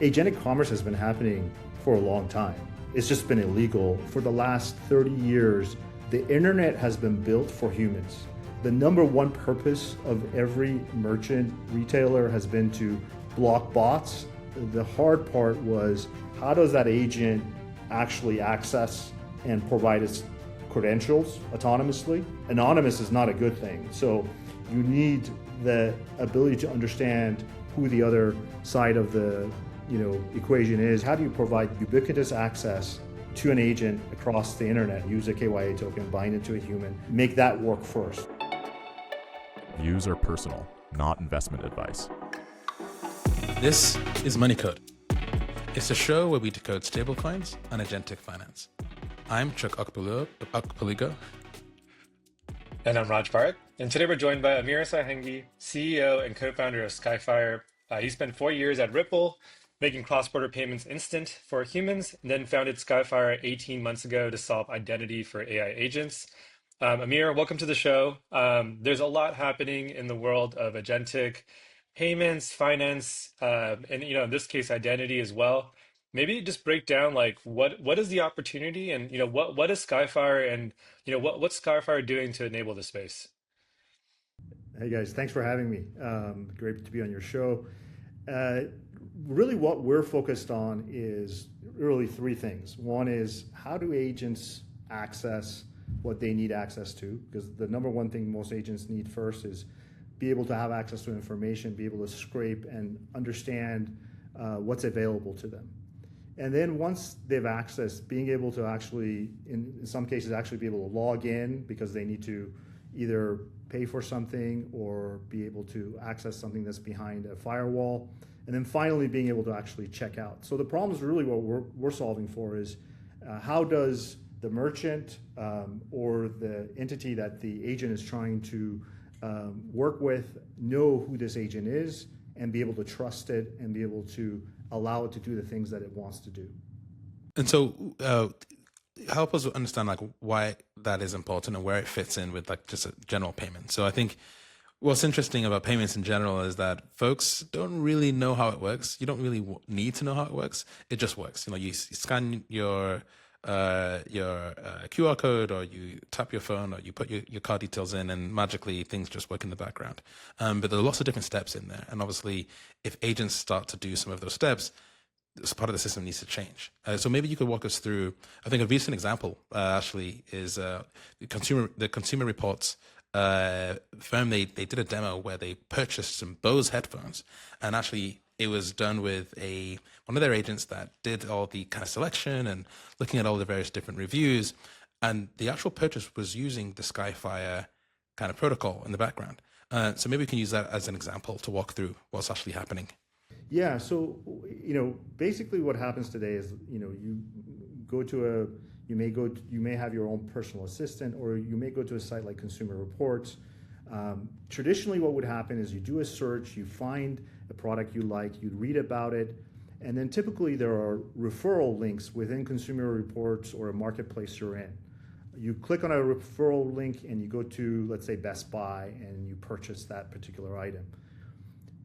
Agentic commerce has been happening for a long time. It's just been illegal. For the last 30 years, the internet has been built for humans. The number one purpose of every merchant retailer has been to block bots. The hard part was, how does that agent actually access and provide its credentials autonomously? Anonymous is not a good thing. So you need the ability to understand who the other side of the equation is. How do you provide ubiquitous access to an agent across the internet? Use a KYA token, bind it to a human, make that work first. Views are personal, not investment advice. This is Money Code. It's a show where we decode stablecoins and agentic finance. I'm Chuk Okpalugo. And I'm Parekh. And today we're joined by Amir Sarhangi, CEO and co-founder of Skyfire. He spent 4 years at Ripple, making cross-border payments instant for humans, and then founded Skyfire 18 months ago to solve identity for AI agents. Amir, welcome to the show. There's a lot happening in the world of agentic payments, finance, and in this case, identity as well. Maybe just break down what is the opportunity, and what is Skyfire, and what's Skyfire doing to enable the space? Hey guys, thanks for having me. Great to be on your show. Really what we're focused on is really three things. One is, how do agents access what they need access to? Because the number one thing most agents need first is be able to have access to information, be able to scrape and understand what's available to them. And then once they've accessed, being able to actually, in some cases, actually be able to log in because they need to either pay for something or be able to access something that's behind a firewall. And then finally being able to actually check out. So the problem is really what we're solving for is how does the merchant or the entity that the agent is trying to work with know who this agent is and be able to trust it and be able to allow it to do the things that it wants to do. And so help us understand why that is important and where it fits in with just a general payment. So I think what's interesting about payments in general is that folks don't really know how it works. You don't really need to know how it works. It just works. You scan your QR code, or you tap your phone, or you put your card details in, and magically things just work in the background. But there are lots of different steps in there. And obviously, if agents start to do some of those steps, this part of the system needs to change. So maybe you could walk us through, I think a recent example actually is the Consumer Reports firm. They did a demo where they purchased some Bose headphones, and actually it was done with one of their agents that did all the kind of selection and looking at all the various different reviews, and the actual purchase was using the Skyfire kind of protocol in the background. So maybe we can use that as an example to walk through what's actually happening. Yeah, so basically what happens today is you may have your own personal assistant, or you may go to a site like Consumer Reports. Traditionally what would happen is you do a search, you find a product you like, you read about it, and then typically there are referral links within Consumer Reports or a marketplace you're in. You click on a referral link and you go to, let's say, Best Buy, and you purchase that particular item.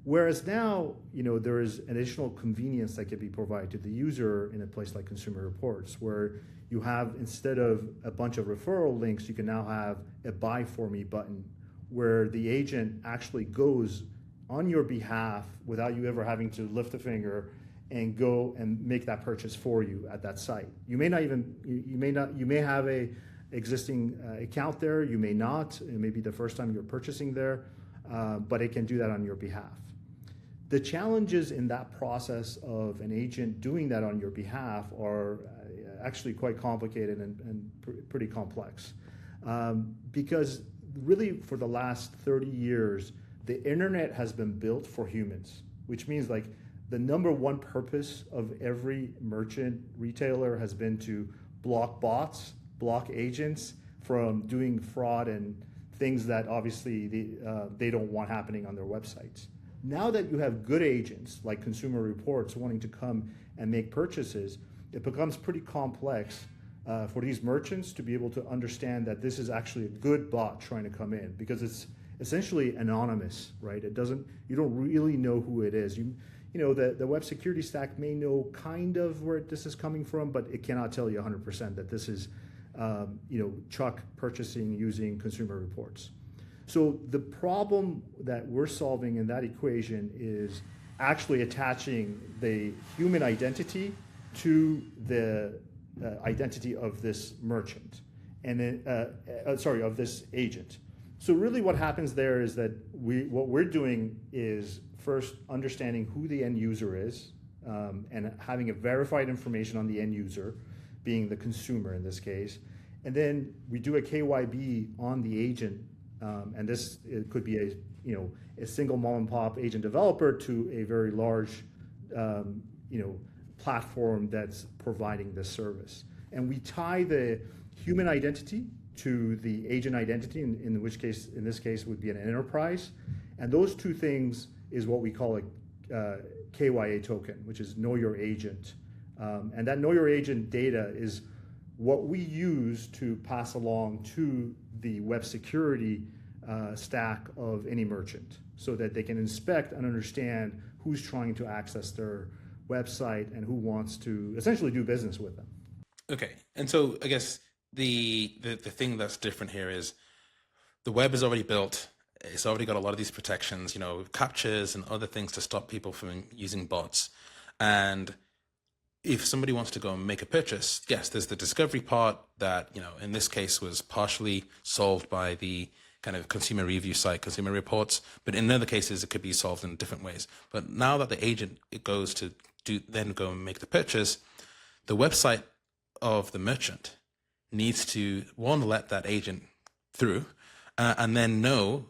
Whereas now, there is additional convenience that can be provided to the user in a place like Consumer Reports, where you have, instead of a bunch of referral links, you can now have a buy for me button, where the agent actually goes on your behalf without you ever having to lift a finger and go and make that purchase for you at that site. You may have a existing account there, you may not. It may be the first time you're purchasing there, but it can do that on your behalf. The challenges in that process of an agent doing that on your behalf are actually quite complicated and pretty complex. Because really for the last 30 years, the internet has been built for humans, which means the number one purpose of every merchant retailer has been to block bots, block agents from doing fraud and things that obviously they don't want happening on their websites. Now that you have good agents like Consumer Reports wanting to come and make purchases, it becomes pretty complex for these merchants to be able to understand that this is actually a good bot trying to come in, because it's essentially anonymous, right? You don't really know who it is. the web security stack may know kind of where this is coming from, but it cannot tell you 100% that this is, Chuk purchasing using consumer reports. So the problem that we're solving in that equation is actually attaching the human identity to the identity of this merchant, and then of this agent. So really what happens there is that what we're doing is first understanding who the end user is, and having a verified information on the end user, being the consumer in this case. And then we do a KYB on the agent, and it could be a single mom and pop agent developer to a very large platform that's providing this service. And we tie the human identity to the agent identity, in this case would be an enterprise. And those two things is what we call a KYA token, which is know your agent. And that know your agent data is what we use to pass along to the web security stack of any merchant, so that they can inspect and understand who's trying to access their website and who wants to essentially do business with them. Okay, and so I guess the thing that's different here is the web is already built. It's already got a lot of these protections, captchas and other things to stop people from using bots. And if somebody wants to go and make a purchase, yes, there's the discovery part that, in this case was partially solved by the kind of consumer review site, Consumer Reports, but in other cases, it could be solved in different ways. But now that the agent goes to then go and make the purchase, the website of the merchant needs to, one, let that agent through, and then know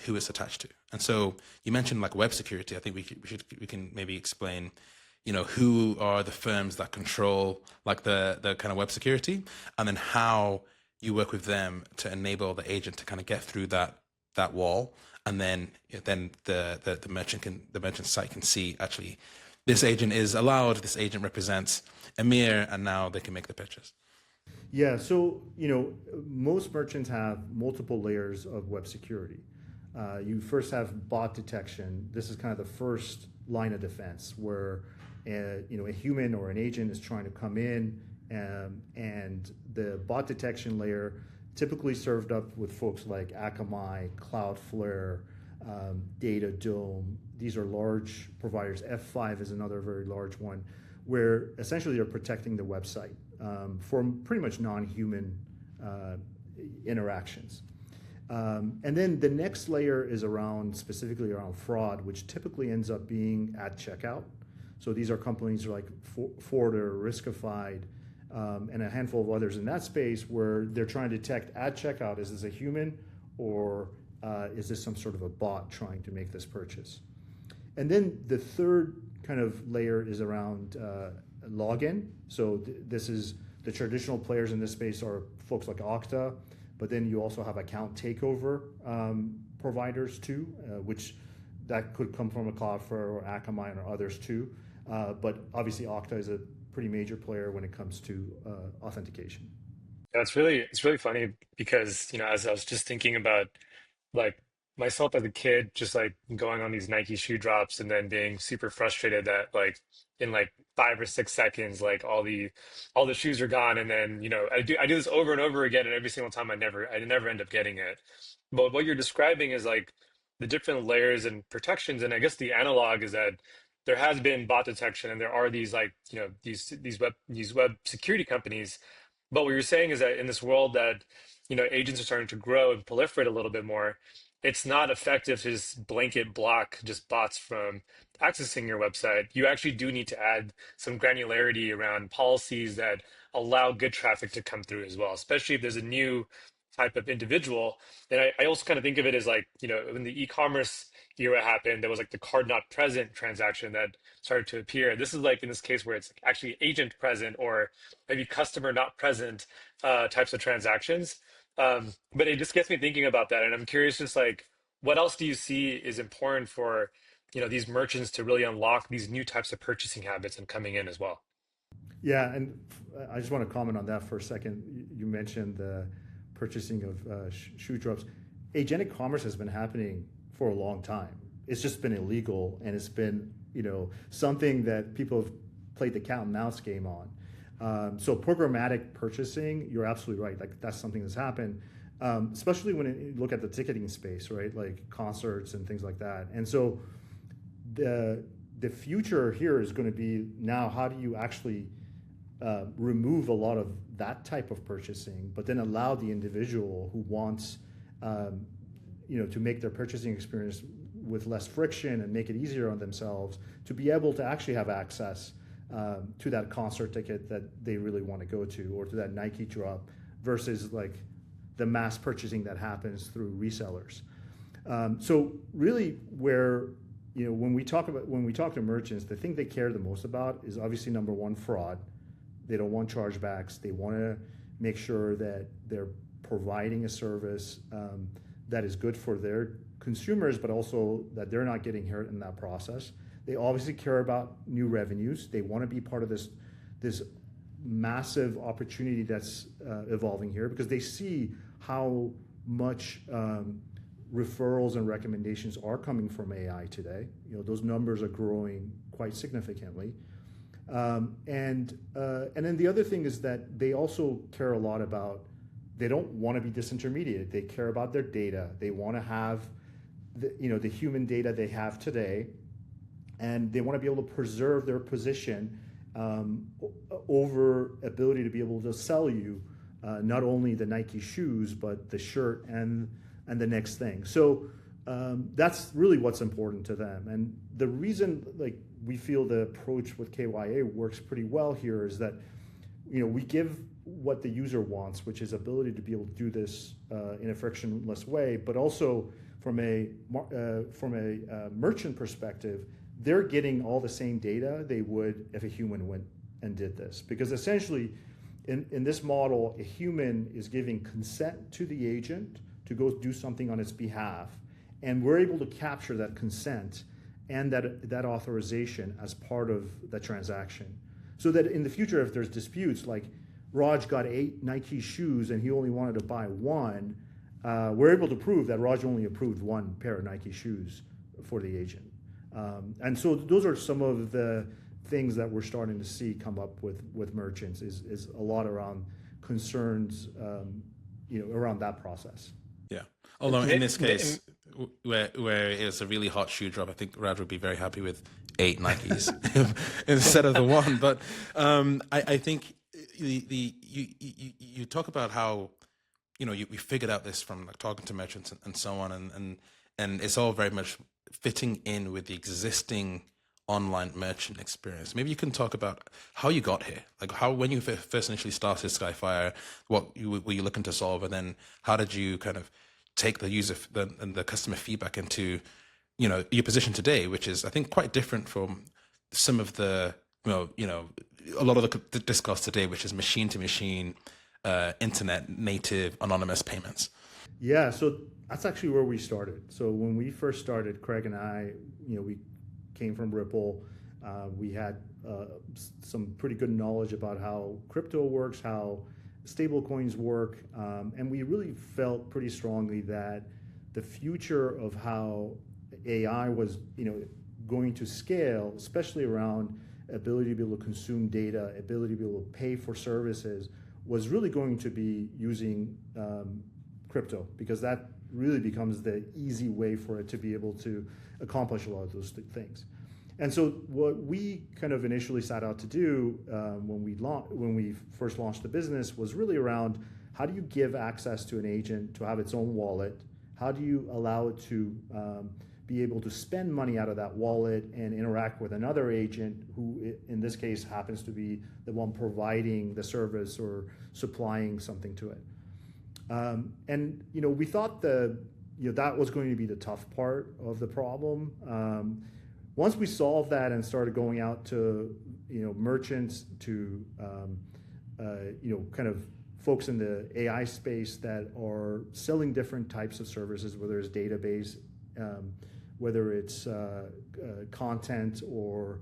who it's attached to. And so you mentioned like web security. I think we can maybe explain, who are the firms that control like the kind of web security, and then how you work with them to enable the agent to kind of get through that wall, and then the merchant site can see actually this agent is allowed, this agent represents Amir, and now they can make the purchase. Yeah, so most merchants have multiple layers of web security. You first have bot detection. This is kind of the first line of defense, where a human or an agent is trying to come in, and the bot detection layer typically served up with folks like Akamai, Cloudflare, Datadome. These are large providers. F5 is another very large one, where essentially they're protecting the website from pretty much non-human interactions. And then the next layer is specifically around fraud, which typically ends up being at checkout. So these are companies like Forder, Riskified, and a handful of others in that space, where they're trying to detect at checkout, is this a human, or is this some sort of a bot trying to make this purchase? And then the third kind of layer is around login. So this is the traditional players in this space are folks like Okta, but then you also have account takeover providers too, which that could come from a Cloudflare or Akamai or others too. But obviously Okta is a pretty major player when it comes to authentication. Yeah, it's really funny because, as I was just thinking about like myself as a kid, just like going on these Nike shoe drops and then being super frustrated that like in like 5 or 6 seconds, like all the shoes are gone. And then, I do this over and over again, and every single time I never end up getting it. But what you're describing is like the different layers and protections. And I guess the analog is that there has been bot detection, and there are these like, these web security companies. But what you're saying is that in this world that, agents are starting to grow and proliferate a little bit more, it's not effective to just blanket block just bots from accessing your website. You actually do need to add some granularity around policies that allow good traffic to come through as well, especially if there's a new type of individual. And I also kind of think of it as like, when the e-commerce era happened, there was like the card not present transaction that started to appear. This is like in this case where it's actually agent present or maybe customer not present types of transactions. But it just gets me thinking about that. And I'm curious, just like, what else do you see is important for, these merchants to really unlock these new types of purchasing habits and coming in as well? Yeah, and I just want to comment on that for a second. You mentioned the purchasing of shoe drops. Agentic commerce has been happening for a long time. It's just been illegal, and it's been something that people have played the cat and mouse game on. So programmatic purchasing, you're absolutely right. Like that's something that's happened, especially when you look at the ticketing space, right? Like concerts and things like that. And so the future here is going to be now, how do you actually remove a lot of that type of purchasing, but then allow the individual who wants, to make their purchasing experience with less friction and make it easier on themselves to be able to actually have access to that concert ticket that they really want to go to, or to that Nike drop, versus like the mass purchasing that happens through resellers. So really, where when we talk to merchants, the thing they care the most about is obviously number one, fraud. They don't want chargebacks. They want to make sure that they're providing a service that is good for their consumers, but also that they're not getting hurt in that process. They obviously care about new revenues. They want to be part of this massive opportunity that's evolving here, because they see how much referrals and recommendations are coming from AI today. Those numbers are growing quite significantly. And then the other thing is that they also care a lot about, they don't want to be disintermediated. They care about their data. They want to have the human data they have today, and they want to be able to preserve their position over ability to be able to sell you not only the Nike shoes, but the shirt and the next thing. So that's really what's important to them. And the reason we feel the approach with KYA works pretty well here is that we give what the user wants, which is ability to be able to do this in a frictionless way, but also from a merchant perspective, they're getting all the same data they would if a human went and did this. Because essentially, in this model, a human is giving consent to the agent to go do something on its behalf, and we're able to capture that consent and that authorization as part of the transaction. So that in the future, if there's disputes, like Raj got 8 Nike shoes and he only wanted to buy one, we're able to prove that Raj only approved 1 pair of Nike shoes for the agent. And so those are some of the things that we're starting to see come up with merchants, is a lot around concerns around that process. Yeah. Although in this case, where it's a really hot shoe drop, I think Raj would be very happy with 8 Nikes instead of the 1. But I think you talk about how we figured out this from talking to merchants and so on, and it's all very much fitting in with the existing online merchant experience. Maybe you can talk about how you got here, like how, when you first initially started Skyfire, what were you looking to solve, and then how did you kind of take the user and the customer feedback into your position today, which is, I think, quite different from some of the a lot of the discourse today, which is machine to machine, internet native anonymous payments. Yeah, so that's actually where we started. So when we first started, Craig and I, we came from Ripple. We had some pretty good knowledge about how crypto works, how stablecoins work, and we really felt pretty strongly that the future of how AI was, going to scale, especially around ability to be able to consume data, ability to be able to pay for services, was really going to be using crypto, because that really becomes the easy way for it to be able to accomplish a lot of those things. And so what we kind of initially set out to do when we first launched the business was really around, how do you give access to an agent to have its own wallet? How do you allow it to be able to spend money out of that wallet and interact with another agent who, in this case, happens to be the one providing the service or supplying something to it? And we thought that was going to be the tough part of the problem. Once we solved that and started going out to merchants, to kind of folks in the AI space that are selling different types of services, whether it's database, whether it's content or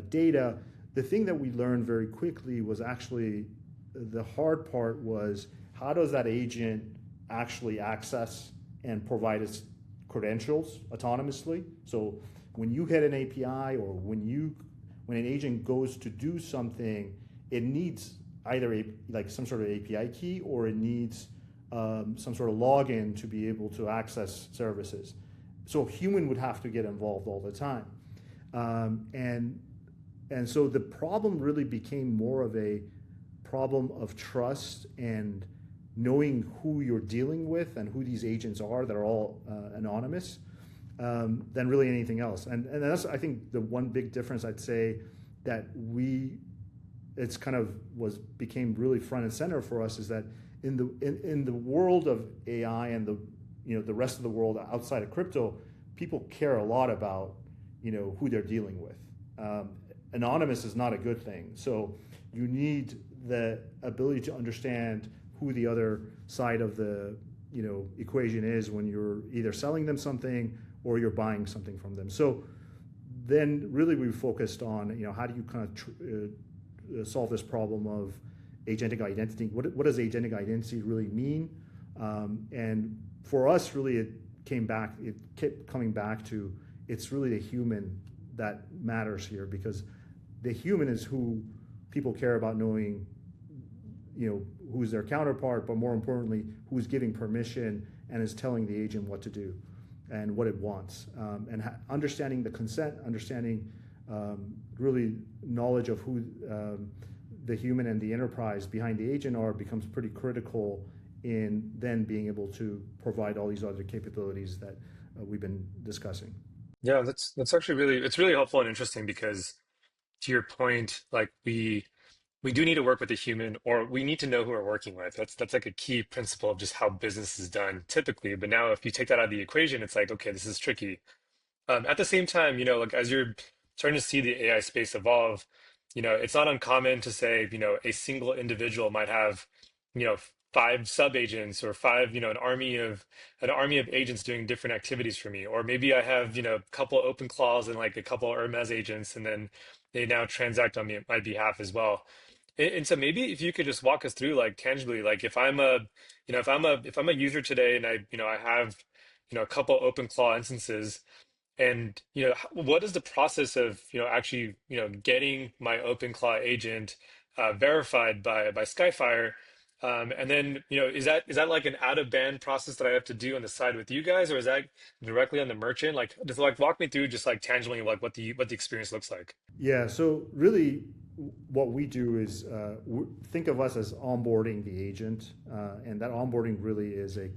data, the thing that we learned very quickly was actually the hard part was, how does that agent actually access and provide its credentials autonomously? So when you hit an API or when an agent goes to do something, it needs either like some sort of API key, or it needs some sort of login to be able to access services. So a human would have to get involved all the time. And so the problem really became more of a problem of trust and knowing who you're dealing with and who these agents are that are all anonymous, than really anything else. And that's, I think, the one big difference I'd say that became really front and center for us, is that in the world of AI and the rest of the world outside of crypto, people care a lot about who they're dealing with. Anonymous is not a good thing. So you need the ability to understand who the other side of the equation is when you're either selling them something or you're buying something from them. So then really we focused on how do you kind of solve this problem of agentic identity. What does agentic identity really mean? And for us, really, it kept coming back to, it's really the human that matters here, because the human is who people care about knowing, who's their counterpart, but more importantly, who's giving permission and is telling the agent what to do and what it wants. And understanding the consent, understanding really knowledge of who the human and the enterprise behind the agent are becomes pretty critical in then being able to provide all these other capabilities that we've been discussing. Yeah, that's actually it's really helpful and interesting, because to your point, like we do need to work with a human, or we need to know who we're working with. That's like a key principle of just how business is done typically. But now if you take that out of the equation, it's like, okay, this is tricky. At the same time, like as you're starting to see the AI space evolve, it's not uncommon to say, a single individual might have, 5 sub agents, or 5, an army of agents doing different activities for me. Or maybe I have, a couple open claws and like a couple Hermes agents, and then they now transact on my behalf as well. And so maybe if you could just walk us through, like tangibly, like if I'm a user today, and I have, a couple open claw instances. And what is the process of actually getting my OpenClaw agent verified by Skyfire, and then is that like an out of band process that I have to do on the side with you guys, or is that directly on the merchant? Like just like walk me through just like tangibly like what the experience looks like. Yeah. So really, what we do is think of us as onboarding the agent, and that onboarding really is a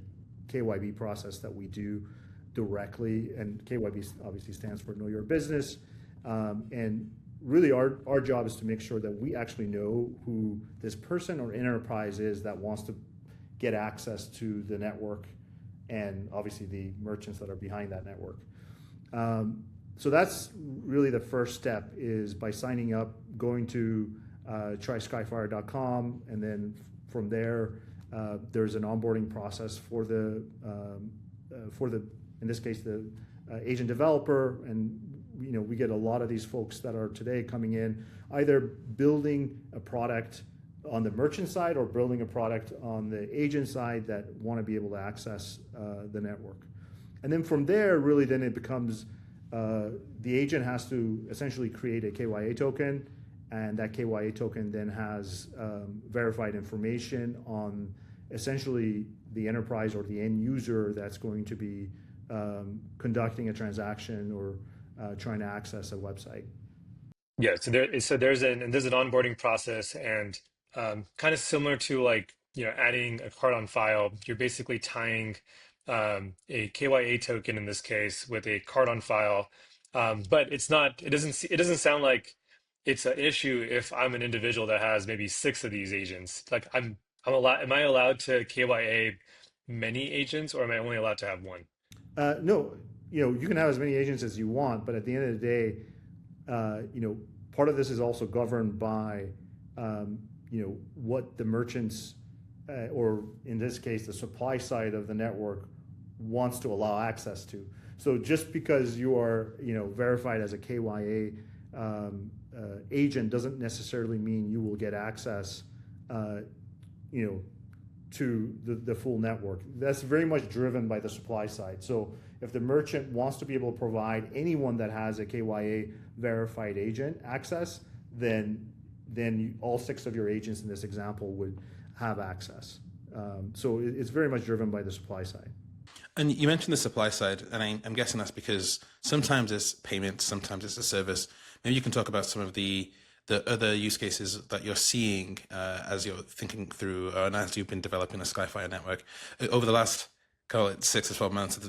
KYB process that we do directly, and KYB obviously stands for Know Your Business. And really our job is to make sure that we actually know who this person or enterprise is that wants to get access to the network, and obviously the merchants that are behind that network. So that's really the first step, is by signing up, going to tryskyfire.com, and then from there there's an onboarding process for the in this case, the agent developer. And we get a lot of these folks that are today coming in, either building a product on the merchant side or building a product on the agent side, that want to be able to access the network. And then from there, really, then it becomes the agent has to essentially create a KYA token, and that KYA token then has verified information on essentially the enterprise or the end user that's going to be conducting a transaction or trying to access a website. Yeah, so there's an onboarding process, and kind of similar to like adding a card on file. You're basically tying a KYA token in this case with a card on file, but it's not. It doesn't sound like it's an issue if I'm an individual that has maybe 6 of these agents. Like I'm allowed. Am I allowed to KYA many agents, or am I only allowed to have one? No, you can have as many agents as you want, but at the end of the day, part of this is also governed by, what the merchants, or in this case, the supply side of the network wants to allow access to. So just because you are, verified as a KYA agent doesn't necessarily mean you will get access, to the full network. That's very much driven by the supply side. So if the merchant wants to be able to provide anyone that has a KYA verified agent access, then all 6 of your agents in this example would have access. So it's very much driven by the supply side. And you mentioned the supply side, and I'm guessing that's because sometimes it's payments, sometimes it's a service. Maybe you can talk about some of the other use cases that you're seeing as you're thinking through, and as you've been developing a Skyfire network over the last, call it 6 to 12 months.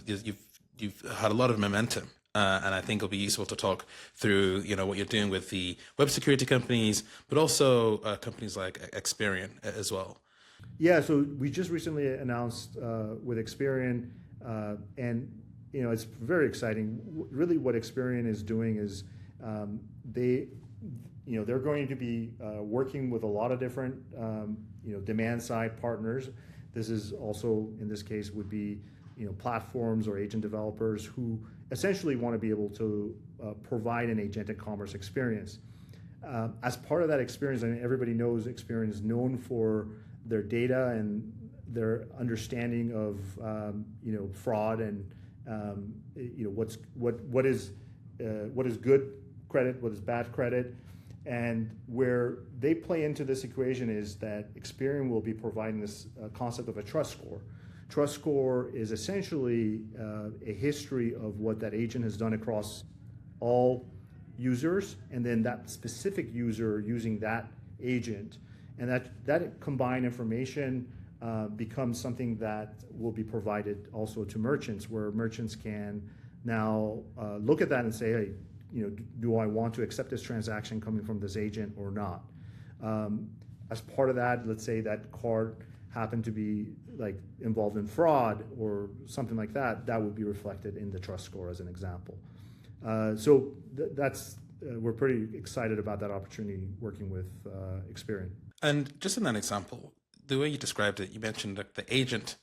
You've had a lot of momentum, and I think it'll be useful to talk through, what you're doing with the web security companies, but also companies like Experian as well. Yeah, so we just recently announced with Experian, and it's very exciting. Really, what Experian is doing is they're going to be working with a lot of different demand side partners. This is also, in this case, would be platforms or agent developers who essentially want to be able to provide an agentic commerce experience. As part of that experience, I mean, everybody knows Experian is known for their data and their understanding of fraud and what is good credit, what is bad credit, and where they play into this equation is that Experian will be providing this concept of a trust score. Trust score is essentially a history of what that agent has done across all users, and then that specific user using that agent. And that combined information becomes something that will be provided also to merchants, where merchants can now look at that and say, hey, do I want to accept this transaction coming from this agent or not? As part of that, let's say that card happened to be involved in fraud or something like that, that would be reflected in the trust score as an example. So we're pretty excited about that opportunity working with Experian. And just in that example, the way you described it, you mentioned the agent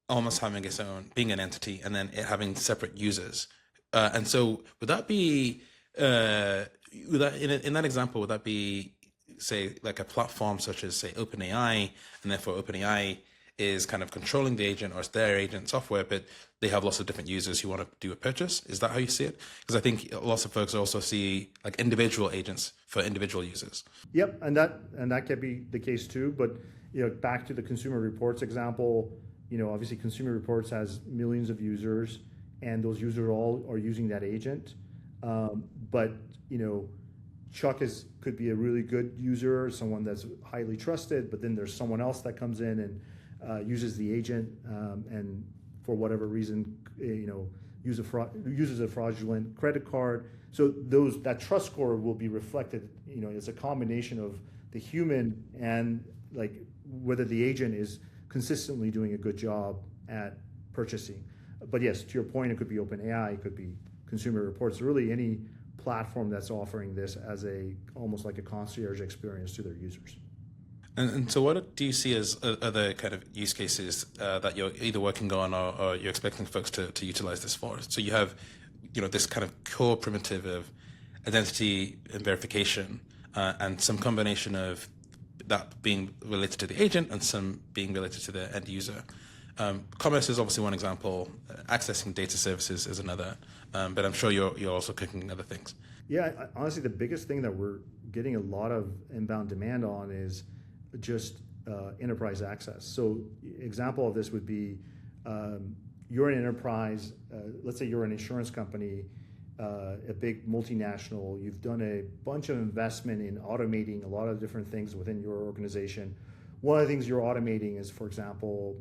almost having its own, being an entity, and then it having separate users. And so would that be, in that example, would that be, say, like a platform such as, say, OpenAI, and therefore OpenAI is kind of controlling the agent, or it's their agent software, but they have lots of different users who want to do a purchase? Is that how you see it? Because I think lots of folks also see like individual agents for individual users. Yep, and that can be the case too. But back to the Consumer Reports example, obviously Consumer Reports has millions of users, and those users all are using that agent. But Chuk could be a really good user, someone that's highly trusted, but then there's someone else that comes in and uses the agent and for whatever reason, uses a fraudulent credit card. So that trust score will be reflected. It's a combination of the human and whether the agent is consistently doing a good job at purchasing. But yes, to your point, it could be OpenAI, it could be Consumer Reports, really any platform that's offering this as almost like a concierge experience to their users. And so what do you see as other kind of use cases that you're either working on or you're expecting folks to utilize this for? So you have, this kind of core primitive of identity and verification and some combination of that being related to the agent and some being related to the end user. Commerce is obviously one example. Accessing data services is another. But I'm sure you're also cooking other things. Yeah, honestly, the biggest thing that we're getting a lot of inbound demand on is just enterprise access. So example of this would be you're an enterprise, let's say you're an insurance company, a big multinational, you've done a bunch of investment in automating a lot of different things within your organization. One of the things you're automating is, for example,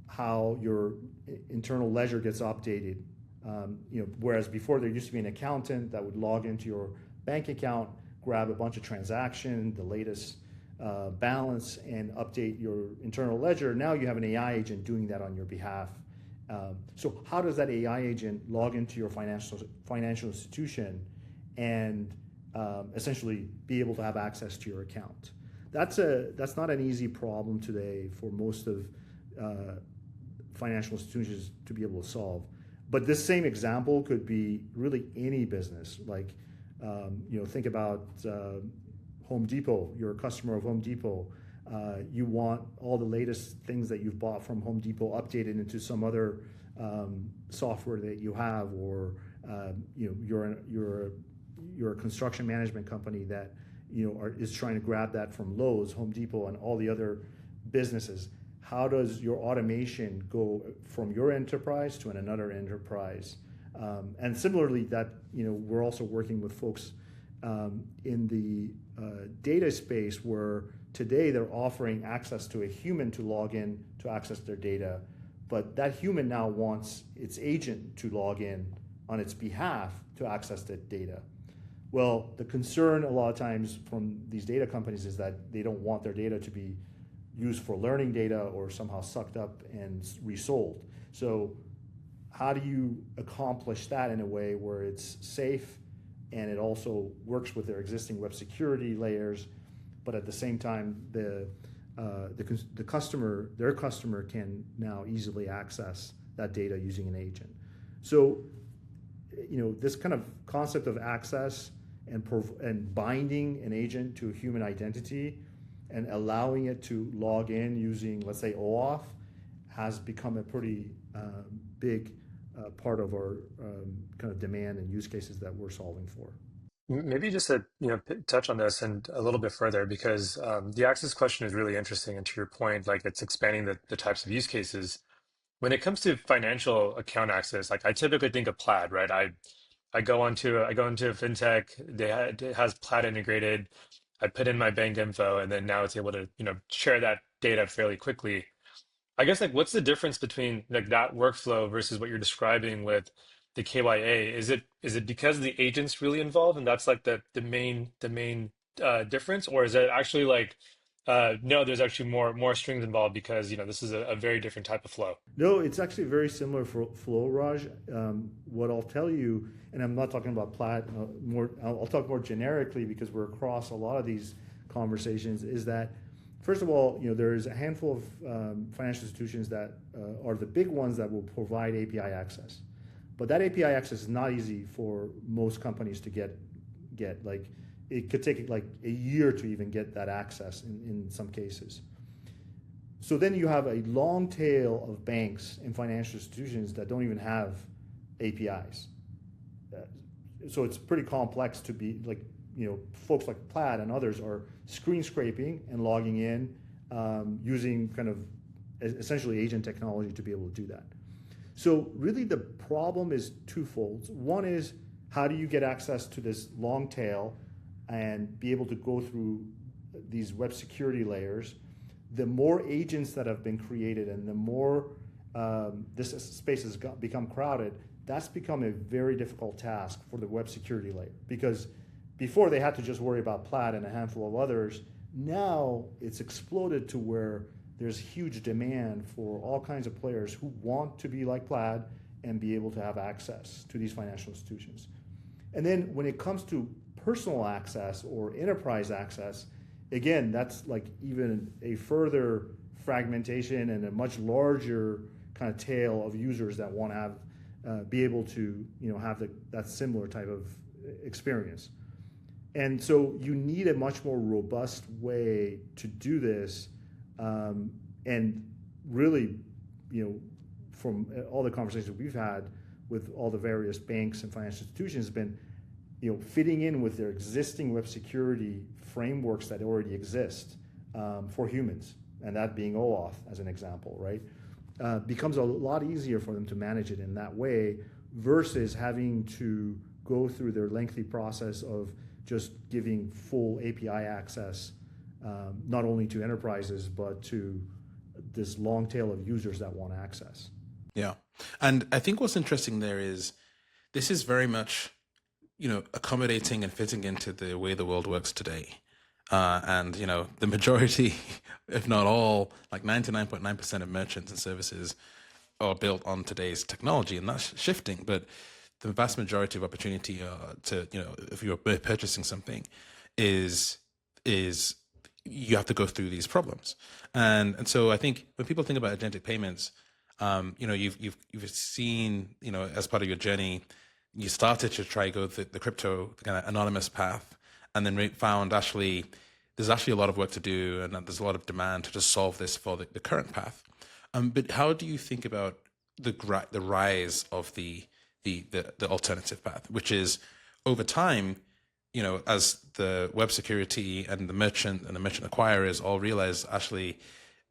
how your internal ledger gets updated. Whereas before there used to be an accountant that would log into your bank account, grab a bunch of transactions, the latest balance, and update your internal ledger. Now you have an AI agent doing that on your behalf. So how does that AI agent log into your financial institution and essentially be able to have access to your account? That's not an easy problem today for most of financial institutions to be able to solve. But this same example could be really any business. Think about Home Depot. You're a customer of Home Depot. You want all the latest things that you've bought from Home Depot updated into some other software that you have, or you're a construction management company that is trying to grab that from Lowe's, Home Depot, and all the other businesses. How does your automation go from your enterprise to another enterprise? And similarly, that we're also working with folks in the data space, where today they're offering access to a human to log in to access their data, but that human now wants its agent to log in on its behalf to access that data. Well, the concern a lot of times from these data companies is that they don't want their data to be used for learning data or somehow sucked up and resold. So how do you accomplish that in a way where it's safe and it also works with their existing web security layers, but at the same time their customer can now easily access that data using an agent. So this kind of concept of access and binding an agent to a human identity and allowing it to log in using, let's say, OAuth, has become a pretty big part of our kind of demand and use cases that we're solving for. Maybe just to touch on this and a little bit further, because the access question is really interesting, and to your point, like, it's expanding the types of use cases. When it comes to financial account access, like, I typically think of Plaid, right? I go into a fintech, it has Plaid integrated. I put in my bank info, and then now it's able to share that data fairly quickly. I guess, like, what's the difference between like that workflow versus what you're describing with the KYA? Is it because the agent's really involved and that's like the main difference, or is it actually like no, there's actually more strings involved because this is a very different type of flow? No, it's actually very similar flow, Raj. What I'll tell you, and I'm not talking about Plaid, I'll talk more generically because we're across a lot of these conversations, is that first of all, there's a handful of financial institutions that are the big ones that will provide API access. But that API access is not easy for most companies to get. Like, it could take like a year to even get that access in some cases. So then you have a long tail of banks and financial institutions that don't even have APIs. So it's pretty complex to be like, folks like Plaid and others are screen scraping and logging in using kind of essentially agent technology to be able to do that. So really the problem is twofold. One is, how do you get access to this long tail and be able to go through these web security layers? The more agents that have been created and the more this space has become crowded, that's become a very difficult task for the web security layer, because before they had to just worry about Plaid and a handful of others. Now it's exploded to where there's huge demand for all kinds of players who want to be like Plaid and be able to have access to these financial institutions. And then when it comes to personal access or enterprise access, again, that's like even a further fragmentation and a much larger kind of tail of users that want to have, be able to have that similar type of experience. And so you need a much more robust way to do this. And really, from all the conversations we've had with all the various banks and financial institutions, has been, fitting in with their existing web security frameworks that already exist for humans, and that being OAuth as an example, right? Becomes a lot easier for them to manage it in that way versus having to go through their lengthy process of just giving full API access, not only to enterprises, but to this long tail of users that want access. Yeah. And I think what's interesting there is this is very much, accommodating and fitting into the way the world works today. And, the majority, if not all, like 99.9% of merchants and services are built on today's technology, and that's shifting. But the vast majority of opportunity to, if you're purchasing something is you have to go through these problems. And so I think when people think about agentic payments, you've seen, as part of your journey, you started to try go the crypto kind of anonymous path, and then found actually there's actually a lot of work to do, and there's a lot of demand to just solve this for the current path. But how do you think about the rise of the alternative path, which is over time, as the web security and the merchant acquirers all realize, actually,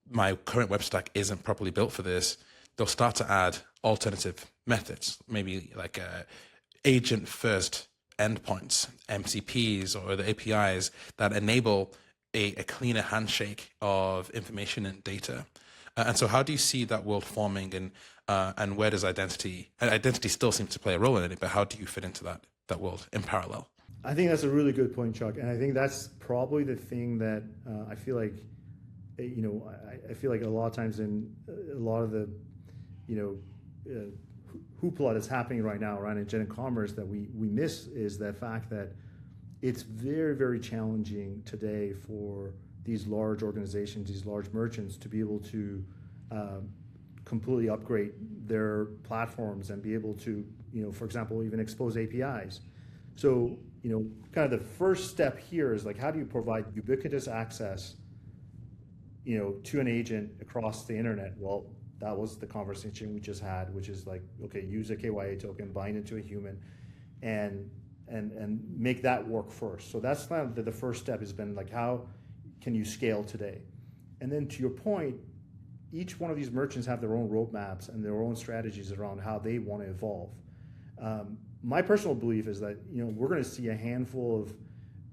my current web stack isn't properly built for this, they'll start to add alternative methods, maybe like agent first endpoints, MCPs, or the APIs that enable a cleaner handshake of information and data. And so how do you see that world forming, and where does identity still seems to play a role in it, but how do you fit into that world in parallel? I think that's a really good point, Chuck. And I think that's probably the thing that I feel like, I feel like a lot of times in a lot of the, hoopla that's happening right now around agentic commerce that we miss is the fact that it's very, very challenging today for these large organizations, these large merchants, to be able to completely upgrade their platforms and be able to, for example, even expose APIs. So, kind of the first step here is like, how do you provide ubiquitous access, to an agent across the internet? Well, that was the conversation we just had, which is like, okay, use a KYA token, bind it to a human, and make that work first. So that's kind of the first step has been like, how can you scale today? And then to your point, each one of these merchants have their own roadmaps and their own strategies around how they want to evolve. My personal belief is that we're going to see a handful of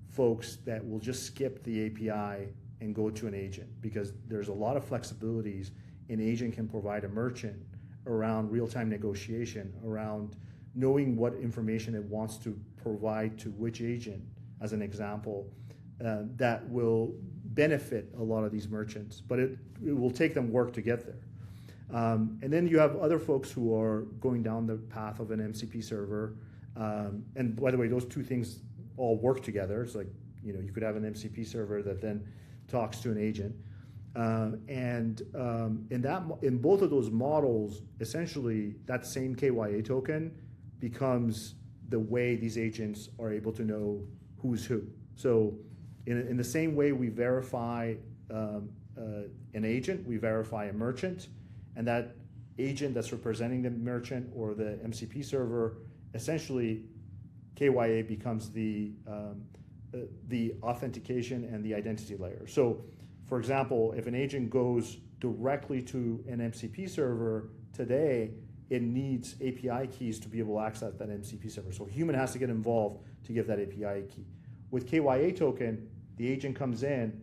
folks that will just skip the API and go to an agent, because there's a lot of flexibilities an agent can provide a merchant around real-time negotiation, around knowing what information it wants to provide to which agent, as an example, that will benefit a lot of these merchants, but it will take them work to get there. And then you have other folks who are going down the path of an MCP server. And by the way, those two things all work together. It's like, you could have an MCP server that then talks to an agent. And in both of those models, essentially that same KYA token becomes the way these agents are able to know who's who. So in the same way we verify an agent, we verify a merchant, and that agent that's representing the merchant or the MCP server, essentially KYA becomes the authentication and the identity layer. So for example, if an agent goes directly to an MCP server today, it needs API keys to be able to access that MCP server. So a human has to get involved to give that API key. With KYA token, the agent comes in,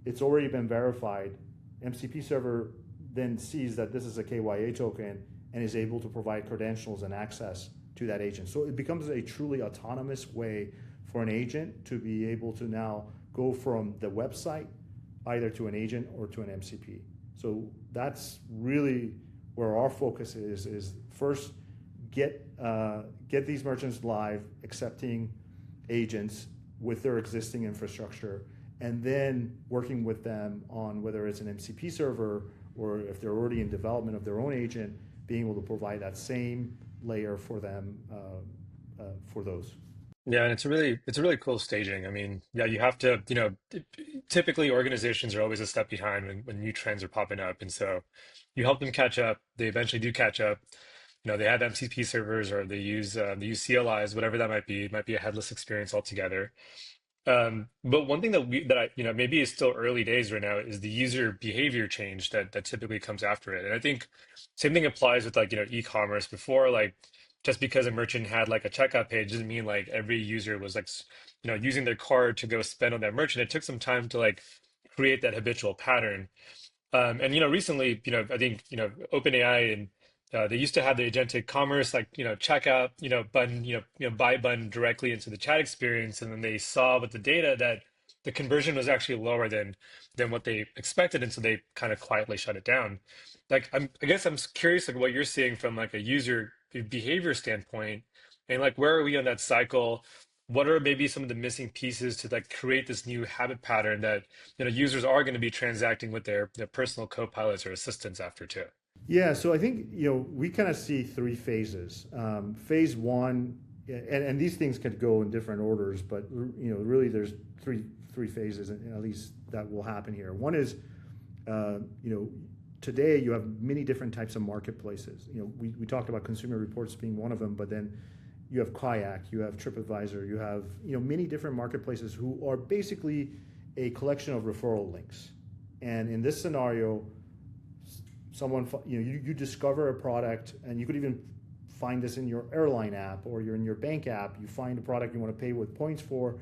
it's already been verified. MCP server then sees that this is a KYA token and is able to provide credentials and access to that agent. So it becomes a truly autonomous way for an agent to be able to now go from the website either to an agent or to an MCP. So that's really where our focus is first get these merchants live, accepting agents with their existing infrastructure, and then working with them on whether it's an MCP server or if they're already in development of their own agent, being able to provide that same layer for them for those. Yeah, and it's a really cool staging. I mean, yeah, you have to, typically organizations are always a step behind when new trends are popping up. And so you help them catch up. They eventually do catch up. They have MCP servers or they use CLIs, whatever that might be. It might be a headless experience altogether. But one thing that I maybe is still early days right now is the user behavior change that typically comes after it. And I think same thing applies with e-commerce. Before, just because a merchant had a checkout page doesn't mean every user was using their card to go spend on that merchant. It took some time to create that habitual pattern. And recently, I think OpenAI and they used to have the agentic commerce checkout button buy button directly into the chat experience, and then they saw with the data that the conversion was actually lower than what they expected, and so they kind of quietly shut it down. I guess I'm curious what you're seeing from a user behavior standpoint, and where are we on that cycle? What are maybe some of the missing pieces to create this new habit pattern that users are going to be transacting with their personal co-pilots or assistants after too? Yeah, so I think we kind of see three phases. Phase one, and these things could go in different orders, but really there's three phases, at least that will happen here. One is today you have many different types of marketplaces. We talked about Consumer Reports being one of them, but then you have Kayak, you have TripAdvisor, you have many different marketplaces who are basically a collection of referral links. And in this scenario, someone you discover a product, and you could even find this in your airline app or you're in your bank app. You find a product you want to pay with points for.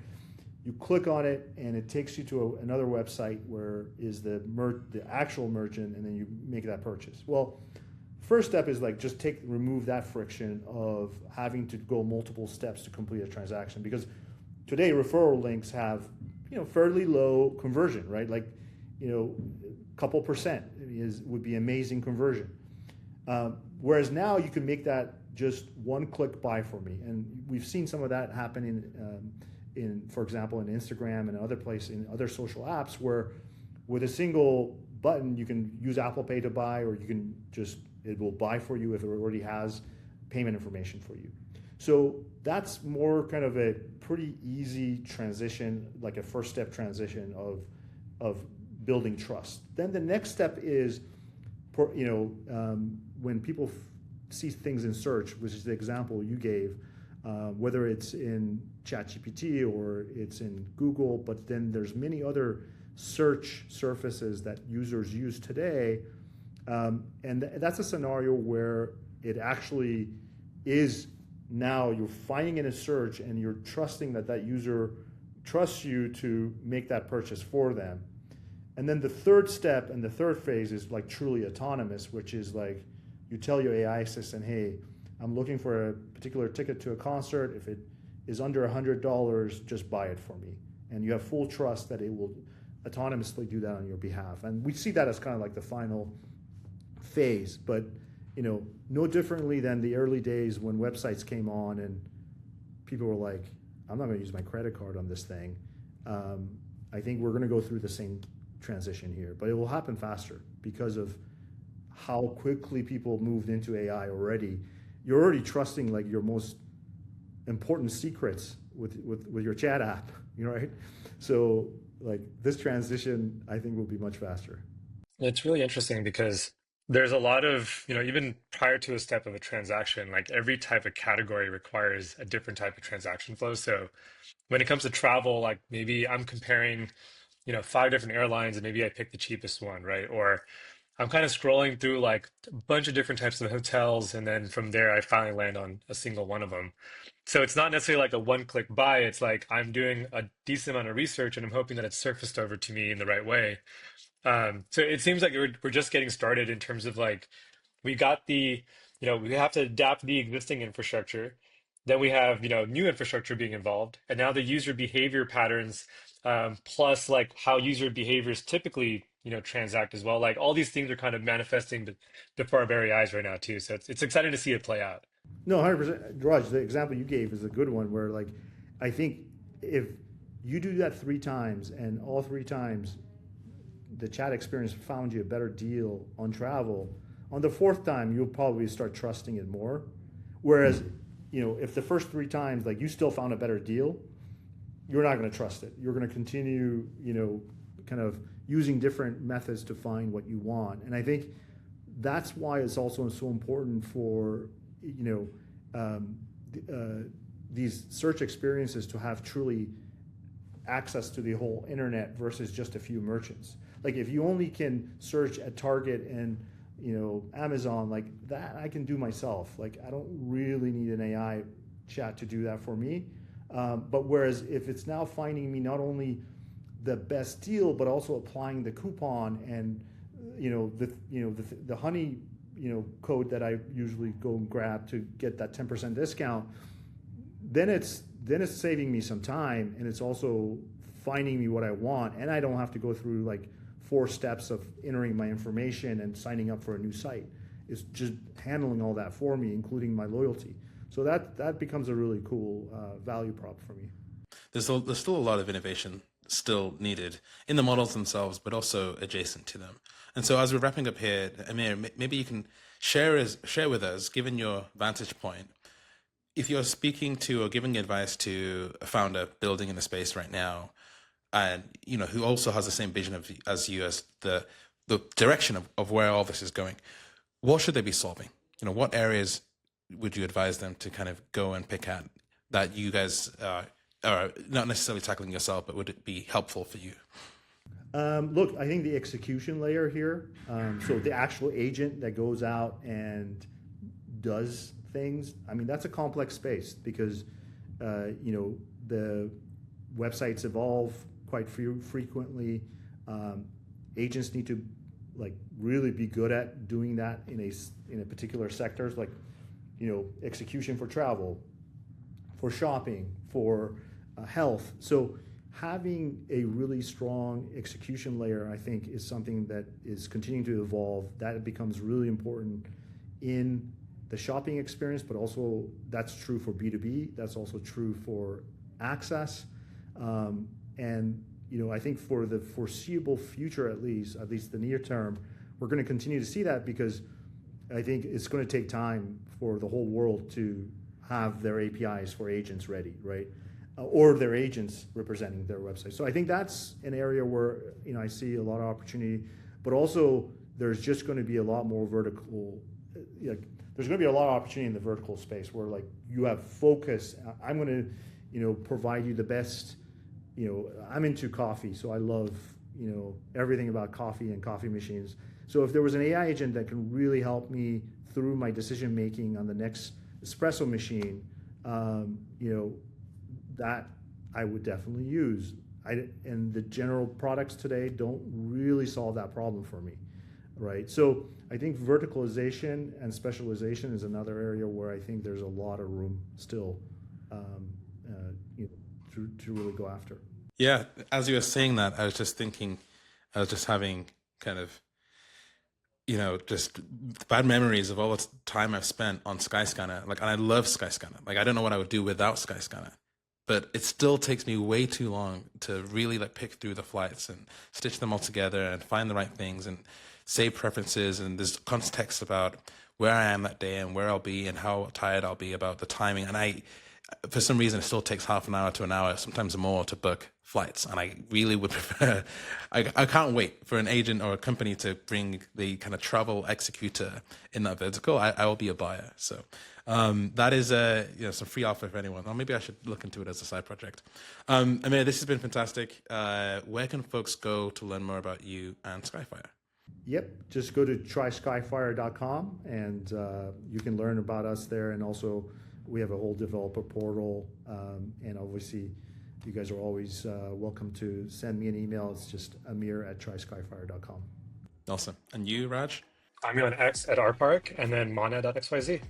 You click on it, and it takes you to another website where is the actual merchant, and then you make that purchase. Well, first step is like just remove that friction of having to go multiple steps to complete a transaction, because today referral links have fairly low conversion, right? Like couple percent would be amazing conversion. Whereas now you can make that just one-click buy for me, and we've seen some of that happen in, for example, in Instagram and other places, in other social apps, where with a single button you can use Apple Pay to buy, or you can it will buy for you if it already has payment information for you. So that's more kind of a pretty easy transition, like a first step transition of building trust. Then the next step is, when people see things in search, which is the example you gave, whether it's in ChatGPT or it's in Google, but then there's many other search surfaces that users use today. And that's a scenario where it actually is now you're finding in a search and you're trusting that user trusts you to make that purchase for them. And then the third step and the third phase is like truly autonomous, which is like you tell your AI assistant, hey, I'm looking for a particular ticket to a concert. If it is under $100, just buy it for me. And you have full trust that it will autonomously do that on your behalf. And we see that as kind of like the final phase, but no differently than the early days when websites came on and people were like, I'm not going to use my credit card on this thing. I think we're going to go through the same transition here, but it will happen faster because of how quickly people moved into AI already. You're already trusting like your most important secrets with your chat app, right? So like this transition, I think, will be much faster. It's really interesting because there's a lot of, even prior to a step of a transaction, like every type of category requires a different type of transaction flow. So when it comes to travel, like maybe I'm comparing, 5 different airlines and maybe I pick the cheapest one, right? Or I'm kind of scrolling through like a bunch of different types of hotels, and then from there I finally land on a single one of them. So it's not necessarily like a one-click buy. It's like I'm doing a decent amount of research and I'm hoping that it's surfaced over to me in the right way. So it seems like we're just getting started in terms of like we got we have to adapt the existing infrastructure. Then we have new infrastructure being involved, and now the user behavior patterns, plus like how user behaviors typically transact as well. Like all these things are kind of manifesting before our very eyes right now too. So it's exciting to see it play out. No, 100%. Raj, the example you gave is a good one where like I think if you do that 3 times and all 3 times the chat experience found you a better deal on travel, on the 4th time you'll probably start trusting it more. Whereas if the first 3 times like you still found a better deal, you're not going to trust it. You're going to continue kind of using different methods to find what you want. And I think that's why it's also so important for these search experiences to have truly access to the whole internet versus just a few merchants. Like if you only can search at Target and Amazon, like that I can do myself. Like I don't really need an AI chat to do that for me. But whereas if it's now finding me not only the best deal, but also applying the coupon and the honey code that I usually go and grab to get that 10% discount, then it's saving me some time, and it's also finding me what I want, and I don't have to go through like 4 steps of entering my information and signing up for a new site. It's just handling all that for me, including my loyalty. So that becomes a really cool value prop for me. There's still a lot of innovation still needed in the models themselves, but also adjacent to them. And so as we're wrapping up here, Amir, maybe you can share with us, given your vantage point, if you're speaking to or giving advice to a founder building in a space right now, and who also has the same vision as you as the the direction of where all this is going, what should they be solving? What areas would you advise them to kind of go and pick at that you guys are not necessarily tackling yourself, but would it be helpful for you? Look, I think the execution layer here, so the actual agent that goes out and does things, I mean, that's a complex space because, the websites evolve quite frequently. Agents need to really be good at doing that in a particular sectors, like, execution for travel, for shopping, for health. So having a really strong execution layer, I think, is something that is continuing to evolve. That becomes really important in the shopping experience, but also that's true for B2B. That's also true for access. And I think for the foreseeable future, at least the near term, we're going to continue to see that because I think it's going to take time for the whole world to have their APIs for agents ready, right? Or their agents representing their website. So I think that's an area where I see a lot of opportunity, but also there's just going to be a lot more vertical. There's going to be a lot of opportunity in the vertical space where you have focus. I'm going to provide you the best. I'm into coffee, so I love everything about coffee and coffee machines. So if there was an AI agent that can really help me through my decision making on the next espresso machine, that I would definitely use. And the general products today don't really solve that problem for me, right? So I think verticalization and specialization is another area where I think there's a lot of room still to really go after. Yeah, as you were saying that, I was just having kind of, just bad memories of all the time I've spent on Skyscanner. And I love Skyscanner. I don't know what I would do without Skyscanner. But it still takes me way too long to really pick through the flights and stitch them all together and find the right things and save preferences. And there's context about where I am that day and where I'll be and how tired I'll be about the timing. And for some reason, it still takes half an hour to an hour, sometimes more, to book flights. And I really would prefer, I can't wait for an agent or a company to bring the kind of travel executor in that vertical. I will be a buyer. So that is some free offer for anyone. Or maybe I should look into it as a side project. Amir, this has been fantastic. Where can folks go to learn more about you and Skyfire? Yep, just go to tryskyfire.com and you can learn about us there. And also we have a whole developer portal. And obviously you guys are always welcome to send me an email. It's just amir@tryskyfire.com. Awesome. And you, Raj? I'm on X at rpark and then mana.xyz.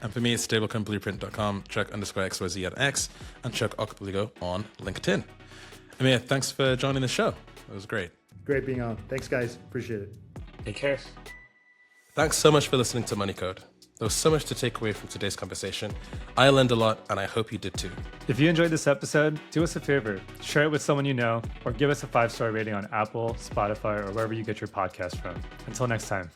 And for me, it's stableconblueprint.com, Chuk_XYZ at X, and Chuk Okpalugo on LinkedIn. Amir, thanks for joining the show. It was great. Great being on. Thanks, guys. Appreciate it. Take care. Thanks so much for listening to Money Code. There was so much to take away from today's conversation. I learned a lot, and I hope you did too. If you enjoyed this episode, do us a favor, share it with someone you know, or give us a 5-star rating on Apple, Spotify, or wherever you get your podcast from. Until next time.